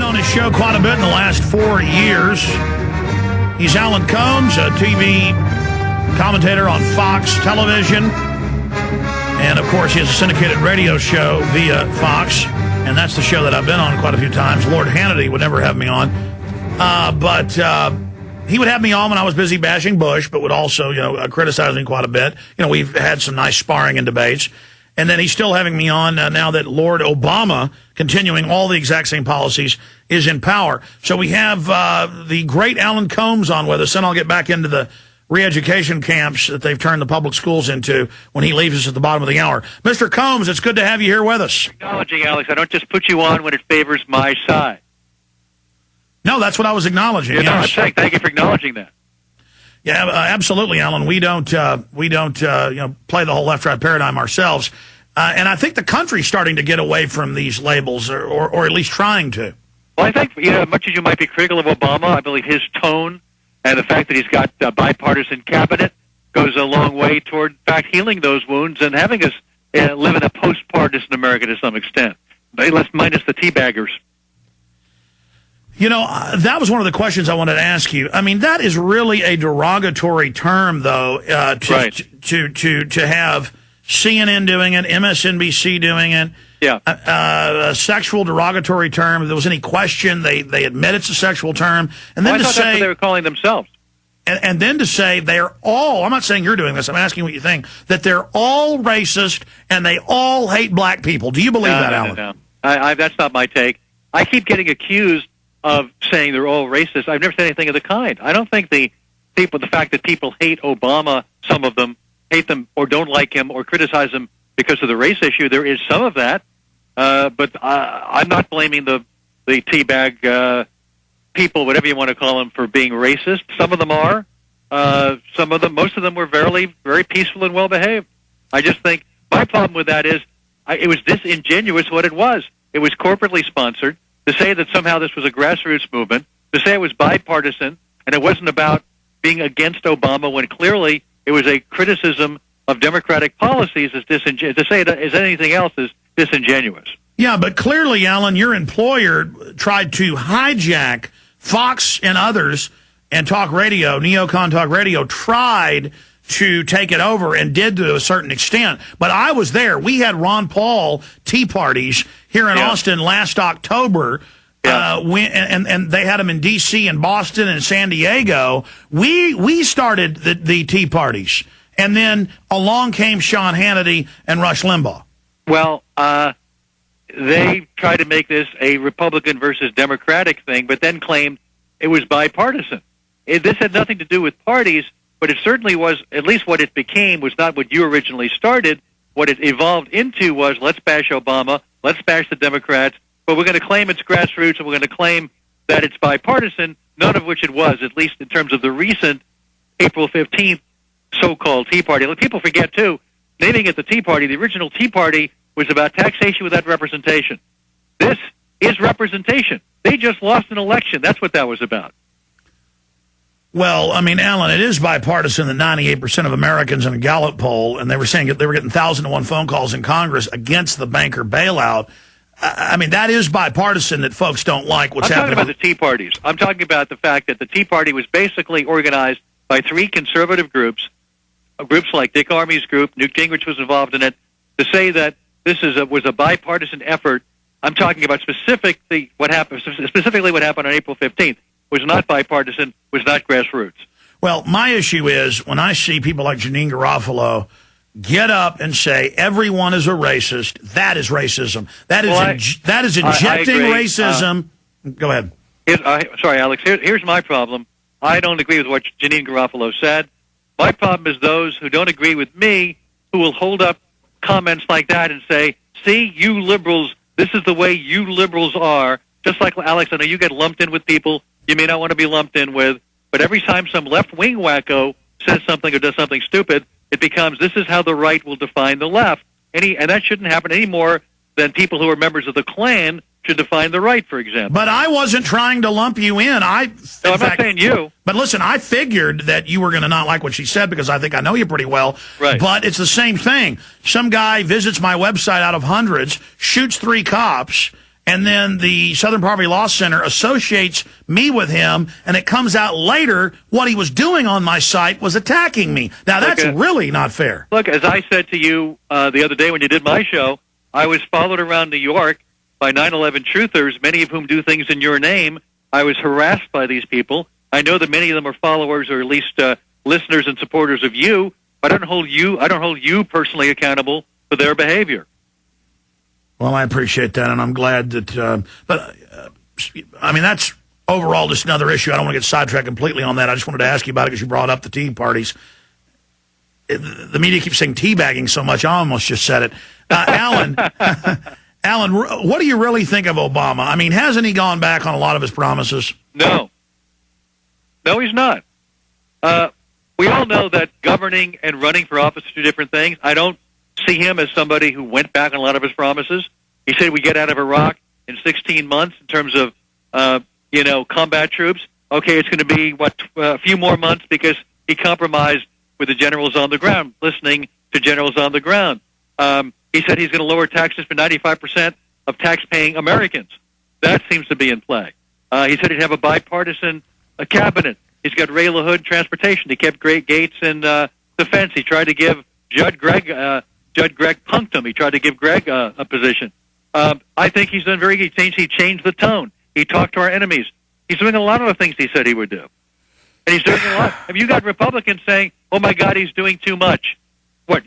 on his show quite a bit in the last 4 years. He's Alan Colmes, a TV commentator on Fox Television. And, of course, he has a syndicated radio show via Fox. And that's the show that I've been on quite a few times. Lord Hannity would never have me on. But he would have me on when I was busy bashing Bush, but would also, criticize me quite a bit. We've had some nice sparring and debates. And then he's still having me on now that Lord Obama, continuing all the exact same policies, is in power. So we have the great Alan Colmes on with us, and I'll get back into the re-education camps that they've turned the public schools into when he leaves us at the bottom of the hour. Mr. Colmes, it's good to have you here with us. Acknowledging, Alex, I don't just put you on when it favors my side. No, that's what I was acknowledging. Yes. I'm saying thank you for acknowledging that. Yeah, absolutely, Alan. We don't play the whole left-right paradigm ourselves. And I think the country's starting to get away from these labels, or at least trying to. Well, I think, much as you might be critical of Obama, I believe his tone and the fact that he's got a bipartisan cabinet goes a long way toward, in fact, healing those wounds and having us live in a post-partisan America to some extent. Minus the teabaggers. That was one of the questions I wanted to ask you. I mean, that is really a derogatory term, though, to have CNN doing it, MSNBC doing it. Yeah. A sexual derogatory term. If there was any question, they admit it's a sexual term. And then I thought that's what they were calling themselves. And then to say they're all, I'm not saying you're doing this, I'm asking what you think, that they're all racist and they all hate black people. Do you believe that, Alan? No. That's not my take. I keep getting accused of saying they're all racist. I've never said anything of the kind. I don't think the fact that people hate Obama, some of them hate them or don't like him or criticize him because of the race issue. There is some of that, but I'm not blaming the teabag people, whatever you want to call them, for being racist. Some of them are. Most of them were very, very peaceful and well behaved. I just think my problem with that is it was disingenuous what it was. It was corporately sponsored. To say that somehow this was a grassroots movement, to say it was bipartisan, and it wasn't about being against Obama when clearly it was a criticism of Democratic policies, is disingenuous. To say it as anything else is disingenuous. Yeah, but clearly, Alan, your employer tried to hijack Fox and others, and talk radio, neocon talk radio, tried to take it over and did to a certain extent. But I was there. We had Ron Paul tea parties here in Austin last October, and they had them in D.C. and Boston and San Diego. We started the tea parties, and then along came Sean Hannity and Rush Limbaugh. Well, they tried to make this a Republican versus Democratic thing, but then claimed it was bipartisan. This had nothing to do with parties, but it certainly was, at least what it became was not what you originally started. What it evolved into was, let's bash Obama, let's bash the Democrats, but we're going to claim it's grassroots and we're going to claim that it's bipartisan, none of which it was, at least in terms of the recent April 15th so-called Tea Party. People forget, too, naming it the Tea Party, the original Tea Party was about taxation without representation. This is representation. They just lost an election. That's what that was about. Well, I mean, Alan, it is bipartisan that 98% of Americans in a Gallup poll, and they were saying they were getting 1,000-to-1 phone calls in Congress against the banker bailout. I mean, that is bipartisan that folks don't like what's happening. I'm talking about the Tea Parties. I'm talking about the fact that the Tea Party was basically organized by three conservative groups like Dick Armey's group, Newt Gingrich was involved in it, to say that this was a bipartisan effort. I'm talking about specifically what happened on April 15th. Was not bipartisan, was not grassroots. Well, my issue is when I see people like Janine Garofalo get up and say everyone is a racist, that is racism. That is injecting racism. Go ahead. Sorry, Alex. Here's my problem. I don't agree with what Janine Garofalo said. My problem is those who don't agree with me who will hold up comments like that and say, see, you liberals, this is the way you liberals are. Just like, Alex, I know you get lumped in with people you may not want to be lumped in with, but every time some left-wing wacko says something or does something stupid, it becomes this is how the right will define the left. And that shouldn't happen any more than people who are members of the Klan should define the right, for example. But I wasn't trying to lump you in. I'm not saying you. But listen, I figured that you were going to not like what she said because I think I know you pretty well. Right. But it's the same thing. Some guy visits my website out of hundreds, shoots 3 cops, and then the Southern Poverty Law Center associates me with him, and it comes out later what he was doing on my site was attacking me. Now, that's really not fair. Look, as I said to you the other day when you did my show, I was followed around New York by 9/11 truthers, many of whom do things in your name. I was harassed by these people. I know that many of them are followers or at least listeners and supporters of you. I don't hold you personally accountable for their behavior. Well, I appreciate that, and I'm glad that. I mean, that's overall just another issue. I don't want to get sidetracked completely on that. I just wanted to ask you about it because you brought up the tea parties. The media keeps saying teabagging so much, I almost just said it. Alan, Alan, what do you really think of Obama? I mean, hasn't he gone back on a lot of his promises? No, he's not. We all know that governing and running for office are two different things. I don't see him as somebody who went back on a lot of his promises. He said we get out of Iraq in 16 months in terms of, combat troops. Okay, it's going to be, a few more months because he compromised with the generals on the ground, listening to generals on the ground. He said he's going to lower taxes for 95% of tax-paying Americans. That seems to be in play. He said he'd have a bipartisan cabinet. He's got Ray LaHood transportation. He kept Gates in defense. He tried to give Judd Gregg punked him. He tried to give Gregg a position. I think he's done very good. He changed the tone. He talked to our enemies. He's doing a lot of the things he said he would do. And he's doing a lot. I mean, you got Republicans saying, oh, my God, he's doing too much. And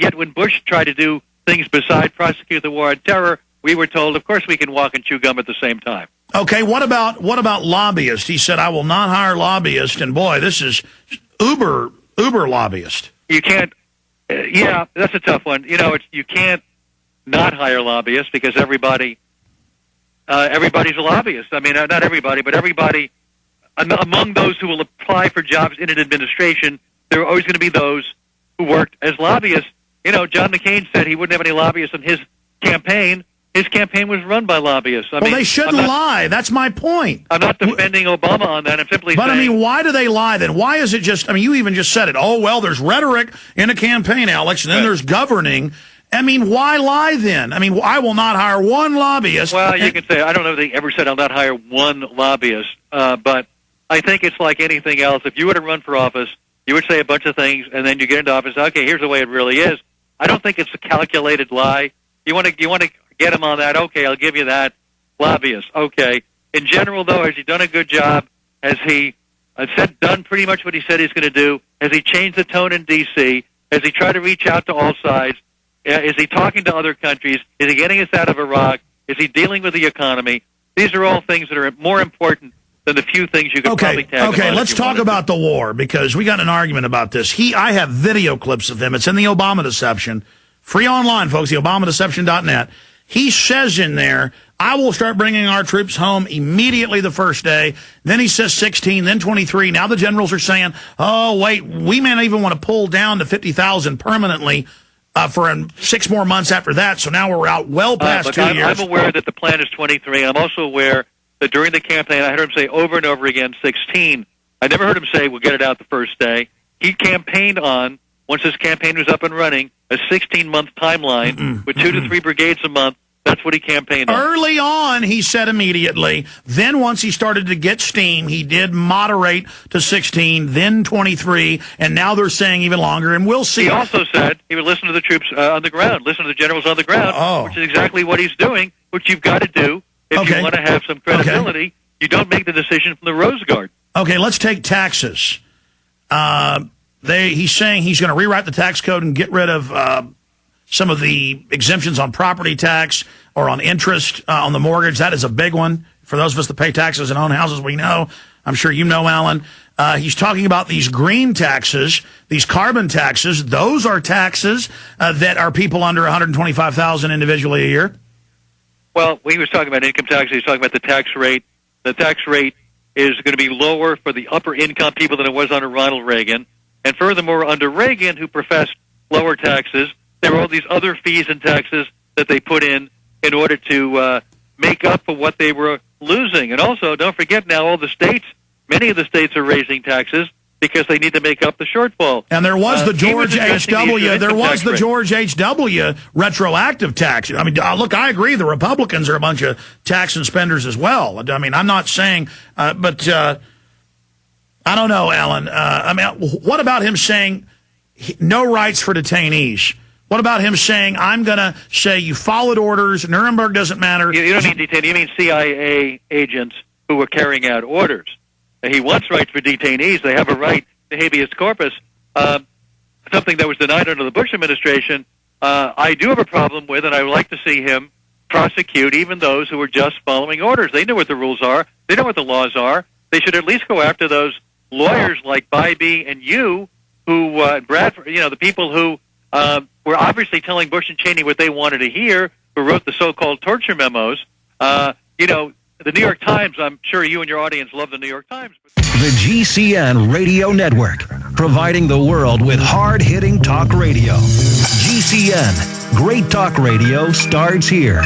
yet when Bush tried to do things besides prosecute the war on terror, we were told, of course, we can walk and chew gum at the same time. Okay, what about lobbyists? He said, I will not hire lobbyists. And, boy, this is uber lobbyist. You can't. Yeah, that's a tough one. You can't not hire lobbyists because everybody's a lobbyist. I mean, not everybody, but everybody. Among those who will apply for jobs in an administration, there are always going to be those who worked as lobbyists. John McCain said he wouldn't have any lobbyists in his campaign. His campaign was run by lobbyists. They shouldn't lie. That's my point. I'm not defending Obama on that. I'm simply saying... But, I mean, why do they lie then? Why is it just... I mean, you even just said it. Oh, well, there's rhetoric in a campaign, Alex, and then there's governing. I mean, why lie then? I mean, I will not hire one lobbyist. Well, you can say, I don't know if they ever said I'll not hire one lobbyist, but I think it's like anything else. If you were to run for office, you would say a bunch of things, and then you get into office, okay, here's the way it really is. I don't think it's a calculated lie. You want to get him on that? Okay, I'll give you that. Lobbyist, okay. In general, though, has he done a good job? Has he done pretty much what he said he's going to do? Has he changed the tone in D.C.? Has he tried to reach out to all sides? Is he talking to other countries? Is he getting us out of Iraq? Is he dealing with the economy? These are all things that are more important than the few things you could probably tag on. Okay, let's talk about the war, because we got an argument about this. I have video clips of him. It's in the Obama Deception. Free online, folks, the ObamaDeception.net. He says in there, I will start bringing our troops home immediately the first day. Then he says 16, then 23. Now the generals are saying, oh, wait, we may not even want to pull down to 50,000 permanently for 6 more months after that. So now we're out well past 2 years. I'm aware that the plan is 23. I'm also aware that during the campaign, I heard him say over and over again, 16. I never heard him say, we'll get it out the first day. He campaigned on, once his campaign was up and running, a 16-month timeline with 2 to 3 brigades a month. That's what he campaigned on. Early on, he said immediately. Then once he started to get steam, he did moderate to 16, then 23, and now they're saying even longer, and we'll see. He also said he would listen to the troops on the ground, listen to the generals on the ground, which is exactly what he's doing, which you've got to do if you want to have some credibility. Okay. You don't make the decision from the Rose Garden. Okay, let's take taxes. He's saying he's going to rewrite the tax code and get rid of some of the exemptions on property tax or on interest on the mortgage. That is a big one for those of us that pay taxes and own houses. We know. I'm sure you know, Alan. He's talking about these green taxes, these carbon taxes. Those are taxes that are people under $125,000 individually a year. Well, he was talking about income tax. He was talking about the tax rate. The tax rate is going to be lower for the upper income people than it was under Ronald Reagan. And furthermore, under Reagan, who professed lower taxes, there were all these other fees and taxes that they put in order to make up for what they were losing. And also, don't forget now, all the states, many of the states are raising taxes. because they need to make up the shortfall. And there was the George H.W. There was the rate. George H.W. retroactive tax. I mean, look, I agree. The Republicans are a bunch of tax and spenders as well. I mean, I'm not saying, but I don't know, Alan. I mean, what about him saying no rights for detainees? What about him saying, I'm going to say you followed orders, Nuremberg doesn't matter? You don't mean detainees, you mean CIA agents who were carrying out orders. He wants rights for detainees. They have a right to habeas corpus, something that was denied under the Bush administration. I do have a problem with, and I would like to see him prosecute even those who were just following orders. They know what the rules are. They know what the laws are. They should at least go after those lawyers like Bybee and you, who, Bradford, the people who were obviously telling Bush and Cheney what they wanted to hear, who wrote the so-called torture memos. The New York Times, I'm sure you and your audience love the New York Times. The GCN Radio Network, providing the world with hard-hitting talk radio. GCN, great talk radio starts here.